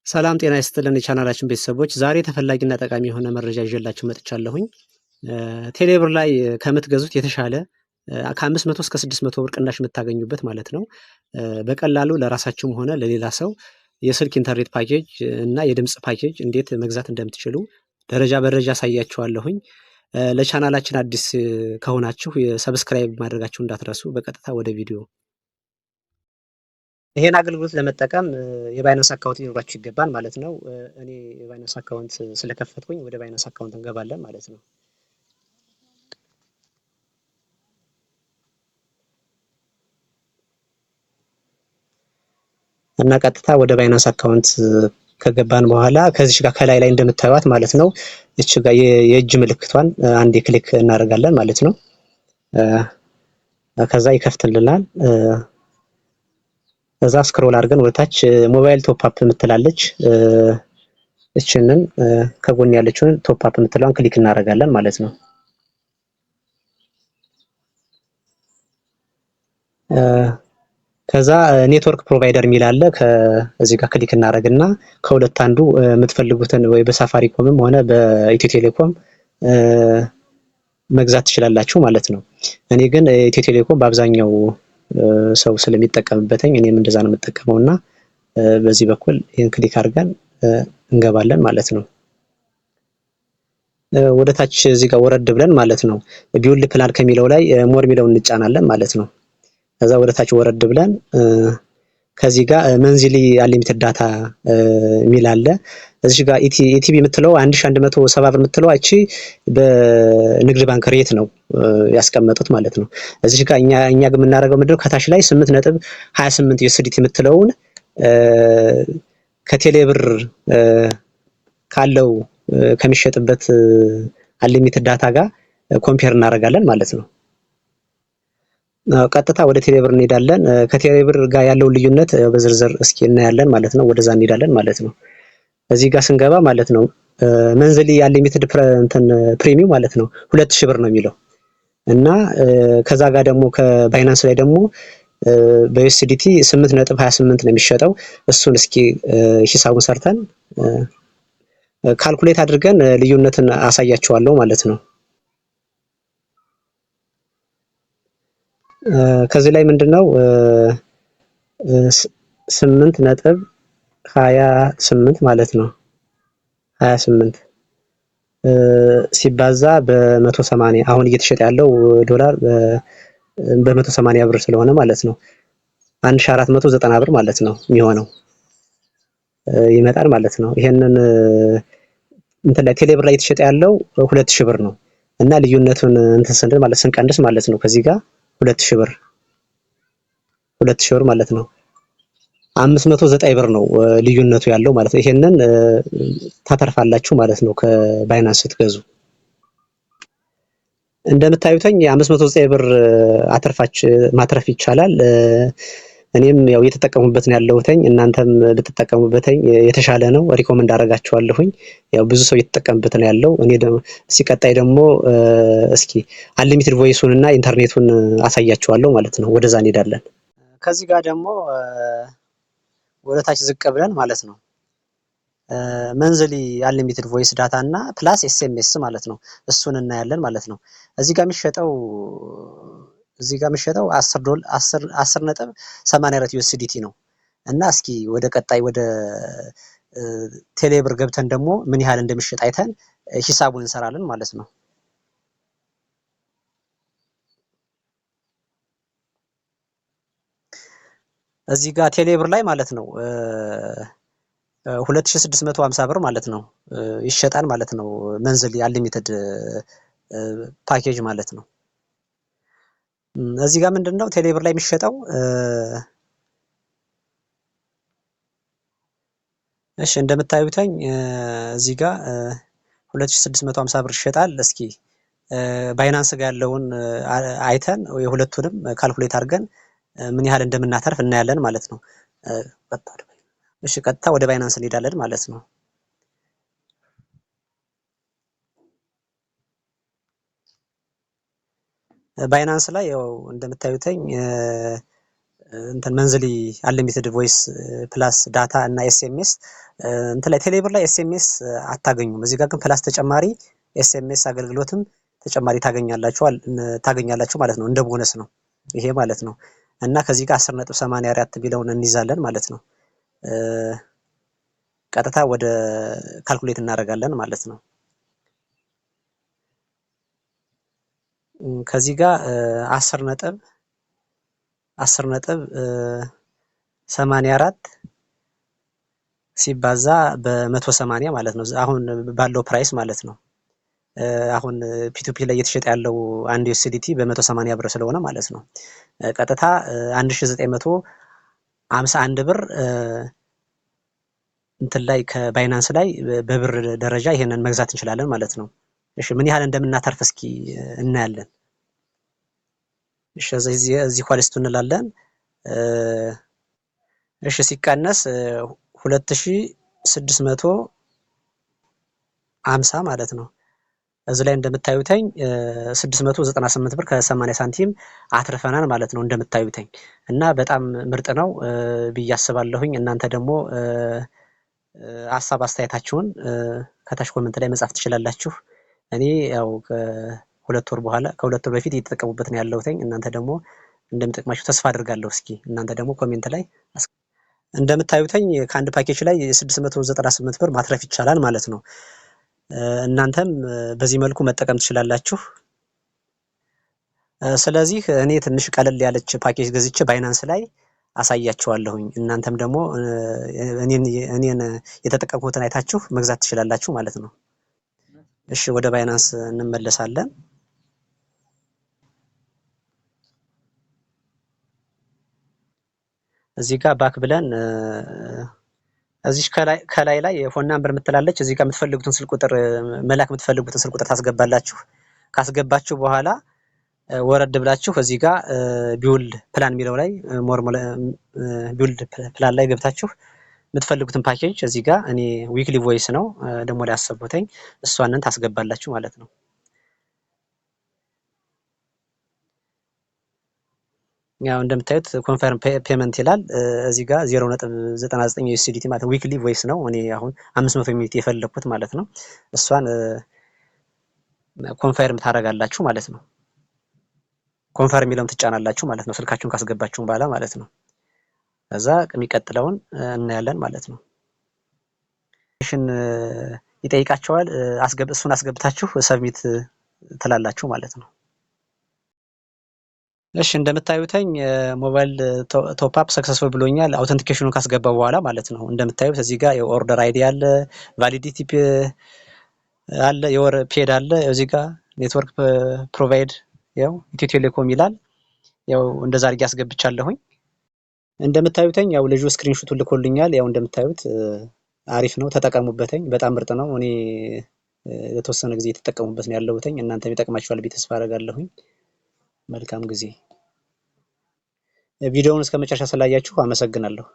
ሰላም ጤና ይስጥልን የቻናላችን ቤተሰቦች ዛሬ ተፈላጊና ጠቃሚ የሆነ መረጃ ይዤላችሁ መጥቻለሁኝ። ቴሌብር ላይ ከምትገዙት የተሻለ ከ500 እስከ 600 ብር ቅናሽ የምታገኙበት ማለት ነው። በቀላሉ ለራሳችሁም ሆነ ለሌላ ሰው የስልክ ኢንተርኔት ፓኬጅ እና የድምጽ ፓኬጅ እንዴት መግዛት እንደምትችሉ ደረጃ በደረጃ አሳያችኋለሁኝ። ለቻናላችን አዲስ ከሆናችሁ ሰብስክራይብ ማድረጋችሁ እንዳትረሱ። በቀጥታ ወደ ቪዲዮ። ይሄን አገልግሎት ለመጠቀም የባይናንስ አካውንት ሊኖራችሁ ይገባል ማለት ነው። እኔ የባይናንስ አካውንት ስለከፈትኩኝ ወደ ባይናንስ አካውንት እንገባለን ማለት ነው። እና ቀጥታ ወደ ባይናንስ አካውንት ከገባን በኋላ ከዚህ ጋር ከላይ ላይ እንደምታዩት ማለት ነው እቺ ጋር የእጅ ምልክቷን አንዴ ክሊክ እናደርጋለን ማለት ነው። ከዛ ይከፍትልናል። ከዛ ስክሮል አድርገን ወደታች ሞባይል ቶፕ አፕ የምትላለች እችንን ከጎን ያለችውን ቶፕ አፕ የምትለውን ክሊክ እናደርጋለን ማለት ነው። ከዛ ኔትወርክ ፕሮቫይደር የሚል አለ። ከዚህ ጋር ክሊክ እናደርግና ከሁለት አንዱ የምትፈልጉትን ወይ በሳፋሪኮምም ሆነ በኢትዮ ቴሌኮም መግዛት ትችላላችሁ ማለት ነው። እኔ ግን ኢትዮ ቴሌኮም በአብዛኛው ሰው ስለሚጠቀምበትኝ እኔም እንደዛ ነው የምጠቀመውና በዚህ በኩል ይሄን ክሊክ አድርገን እንገባለን ማለት ነው። ወደ ታች እዚህ ጋር ወረድ ብለን ማለት ነው ቢውል ፕላን ከሚለው ላይ ሞር ሚለውን እንጫናለን ማለት ነው። ከዛ ወደ ታች ወረድ ብለን ከዚህ ጋር መንዝሊ አንሊሚትድ ዳታ ሚል አለ። እዚህ ጋር ኢቲቢ የምትለው 1170 ብር የምትለው እቺ በንግድ ባንክ ሬት ነው ያስቀመጡት ማለት ነው። እዚህ ጋር እኛ ግን የምናደርገው ምንድነው ከታች ላይ 8.28 ዩኤስዲቲ የምትለውን ከቴሌብር ካለው ከሚሸጥበት አንሊሚትድ ዳታ ጋር ኮምፔር እናደርጋለን ማለት ነው። ቀጥታ ወደ ቴሌብር እንሄዳለን። ከቴሌብር ጋር ያለው ልዩነት በዝርዝር እስኪ እናያለን ማለት ነው። ወደዛ እንሄዳለን ማለት ነው። እዚህ ጋር ስንገባ ማለት ነው መንዝሊ አንሊሚትድ ፕሪሚየም ማለት ነው 2000 ብር ነው የሚለው እና ከዛ ጋር ደግሞ ከባይናንስ ላይ ደግሞ በዩኤስዲቲ 8.28 ነው የሚሸጠው። እሱን እስኪ ሂሳቡን ሰርተን ካልኩሌት አድርገን ልዩነትን አሳያችኋለሁ ማለት ነው። ከዚህ ላይ ምንድነው 8.28 ማለት ነው 28 ሲባዛ በ180 አሁን እየተሸጠ ያለው ዶላር በ180 ብር ስለሆነ ማለት ነው 1490 ብር ማለት ነው የሚሆነው ይመጣል ማለት ነው። ይሄንን እንትን ላይ ቴሌብር ላይ የተሸጠ ያለው 2000 ብር ነው እና ልዩነቱን እንትን ስንል ማለት ስንቀንስ ማለት ነው ከዚህ ጋር 2000 ብር ማለት ነው 509 ብር ነው ልዩነቱ ያለው ማለት ነው። ይሄንን ታተርፋላችሁ ማለት ነው ከባይናንስ ስትገዙ። እንደምታዩትኝ የ509 ብር ማትረፍ ይቻላል። እኔም ያው እየተጠቀሙበት ነው ያለሁትኝ። እናንተም ብትጠቀሙበትኝ የተሻለ ነው፣ ሪኮመንድ አደርጋችኋለሁኝ። ያው ብዙ ሰው እየተጠቀምበት ነው ያለው። እኔ ደግሞ ሲቀጣይ ደግሞ እስኪ አንሊሚትድ ቮይሱን እና ኢንተርኔቱን አሳያችኋለሁ ማለት ነው። ወደዛ እንሄዳለን። ከዚህ ጋር ደግሞ ወደ ታች ዝቅ ብለን ማለት ነው መንዝሊ አንሊሚትድ ቮይስ ዳታ እና ፕላስ ኤስኤምኤስ ማለት ነው እሱን እናያለን ማለት ነው። እዚህ ጋር የሚሸጠው 10.84 ዩኤስዲቲ ነው እና እስኪ ወደ ቀጣይ ወደ ቴሌብር ገብተን ደግሞ ምን ያህል እንደሚሸጥ አይተን ሂሳቡን እንሰራለን ማለት ነው። እዚህ ጋር ቴሌብር ላይ ማለት ነው 2650 ብር ማለት ነው ይሸጣል ማለት ነው መንዝሊ አንሊሚትድ ፓኬጅ ማለት ነው። እዚህ ጋር ምንድነው ቴሌብር ላይ የሚሸጠው እሺ እንደምታዩትኝ እዚህ ጋር 2650 ብር ይሸጣል። እስኪ ባይናንስ ጋር ያለውን አይተን የሁለቱንም ካልኩሌት አድርገን ምን ያህል እንደምናተርፍ እናያለን ማለት ነው። እሺ ቀጥታ ወደ ባይናንስ እንሄዳለን ማለት ነው። ባይናንስ ላይ ያው እንደምታዩትኝ እንትን መንዝሊ አንሊሚትድ ቮይስ ፕላስ ዳታ እና ኤስኤምኤስ እንትን ላይ ቴሌብር ላይ ኤስኤምኤስ አታገኙም። እዚህ ጋር ግን ፕላስ ተጨማሪ ኤስኤምኤስ አገልግሎትም ተጨማሪ ታገኛላችሁ ማለት ነው። እንደ ቦነስ ነው ይሄ ማለት ነው። እና ከዚህ ጋር 10.84 ቢለውን እንይዛለን ማለት ነው። ቀጥታ ወደ ካልኩሌት እናደርጋለን ማለት ነው። ከዚህ ጋር 10.84 ሲባዛ በ180 ማለት ነው። አሁን ባለው ፕራይስ ማለት ነው። አሁን ፒቱፒ ላይ እየተሸጠ ያለው አንድ ዩኤስዲቲ በ180 ብር ስለሆነ ማለት ነው። ቀጥታ 1951 ብር እንትን ላይ ከባይናንስ ላይ በብር ደረጃ ይሄንን መግዛት እንችላለን ማለት ነው። እሺ ምን ያህል እንደምናተርፍ እስኪ እናያለን። እሺ እዚህ ኳሊስቱ እንላለን። እሺ ሲቀነስ 2650 ማለት ነው። እዚህ ላይ እንደምታዩተኝ 698 ብር ከ80 ሳንቲም አትርፈናል ማለት ነው እንደምታዩተኝ እና በጣም ምርጥ ነው ብዬ አስባለሁኝ። እናንተ ደግሞ ሀሳብ አስተያየታችሁን ከታች ኮሜንት ላይ መጻፍ ትችላላችሁ። እኔ ያው ከሁለት ወር በፊት እየተጠቀሙበት ነው ያለሁትኝ። እናንተ ደግሞ እንደሚጠቅማችሁ ተስፋ አድርጋለሁ። እስኪ እናንተ ደግሞ ኮሜንት ላይ እንደምታዩተኝ ከአንድ ፓኬጅ ላይ 698 ብር ማትረፍ ይቻላል ማለት ነው። እናንተም በዚህ መልኩ መጠቀም ትችላላችሁ። ስለዚህ እኔ ትንሽ ቀለል ያለች ፓኬጅ ገዝቼ ባይናንስ ላይ አሳያችኋለሁኝ። እናንተም ደግሞ እኔን የተጠቀምኩትን አይታችሁ መግዛት ትችላላችሁ ማለት ነው። እሺ ወደ ባይናንስ እንመለሳለን። እዚህ ጋር ባክ ብለን እዚህ ከላይ ላይ ፎን ናምበር የምትላለች እዚህ ጋር የምትፈልጉትን ስልክ ቁጥር መላክ የምትፈልጉትን ስልክ ቁጥር ታስገባላችሁ። ካስገባችሁ በኋላ ወረድ ብላችሁ እዚህ ጋር ቢውልድ ፕላን የሚለው ላይ ቢውልድ ፕላን ላይ ገብታችሁ የምትፈልጉትን ፓኬጅ እዚህ ጋር እኔ ዊክሊ ቮይስ ነው ደግሞ ላይ ያሰብኩትኝ እሷንን ታስገባላችሁ ማለት ነው። ያው እንደምታዩት ኮንፈርም ፔመንት ይላል እዚህ ጋር 0.99 ዩኤስዲቲ ማለት ዊክሊ ቮይስ ነው። እኔ አሁን 500 ሚኒት የፈለኩት ማለት ነው። እሷን ኮንፈርም ታደርጋላችሁ ማለት ነው። ኮንፈርም የሚለውን ትጫናላችሁ ማለት ነው። ስልካችሁን ካስገባችሁ በኋላ ማለት ነው። ከዛ የሚቀጥለውን እናያለን ማለት ነው። ሽን ይጠይቃቸዋል። እሱን አስገብታችሁ ሰብሚት ትላላችሁ ማለት ነው። እሺ እንደምታዩተኝ ሞባይል ቶፕ አፕ ሰክሰስፉል ብሎኛል። አውተንቲኬሽኑን ካስገባ በኋላ ማለት ነው። እንደምታዩት እዚህ ጋር የኦርደር አይዲ አለ፣ ቫሊዲቲ አለ፣ የወር ፔድ አለ። እዚህ ጋር ኔትወርክ ፕሮቫይድ ያው ኢትዮ ቴሌኮም ይላል። ያው እንደዛ አድርጌ አስገብቻለሁኝ። እንደምታዩተኝ ያው ልጁ ስክሪንሾቱን ልኮልኛል። ያው እንደምታዩት አሪፍ ነው፣ ተጠቀሙበተኝ። በጣም ምርጥ ነው። እኔ ለተወሰነ ጊዜ የተጠቀሙበት ነው ያለሁትኝ። እናንተም ይጠቅማችኋል ብዬ ተስፋ አደርጋለሁኝ። መልካም ጊዜ። ቪዲዮውን እስከ መጨረሻ ስላያችሁ አመሰግናለሁ።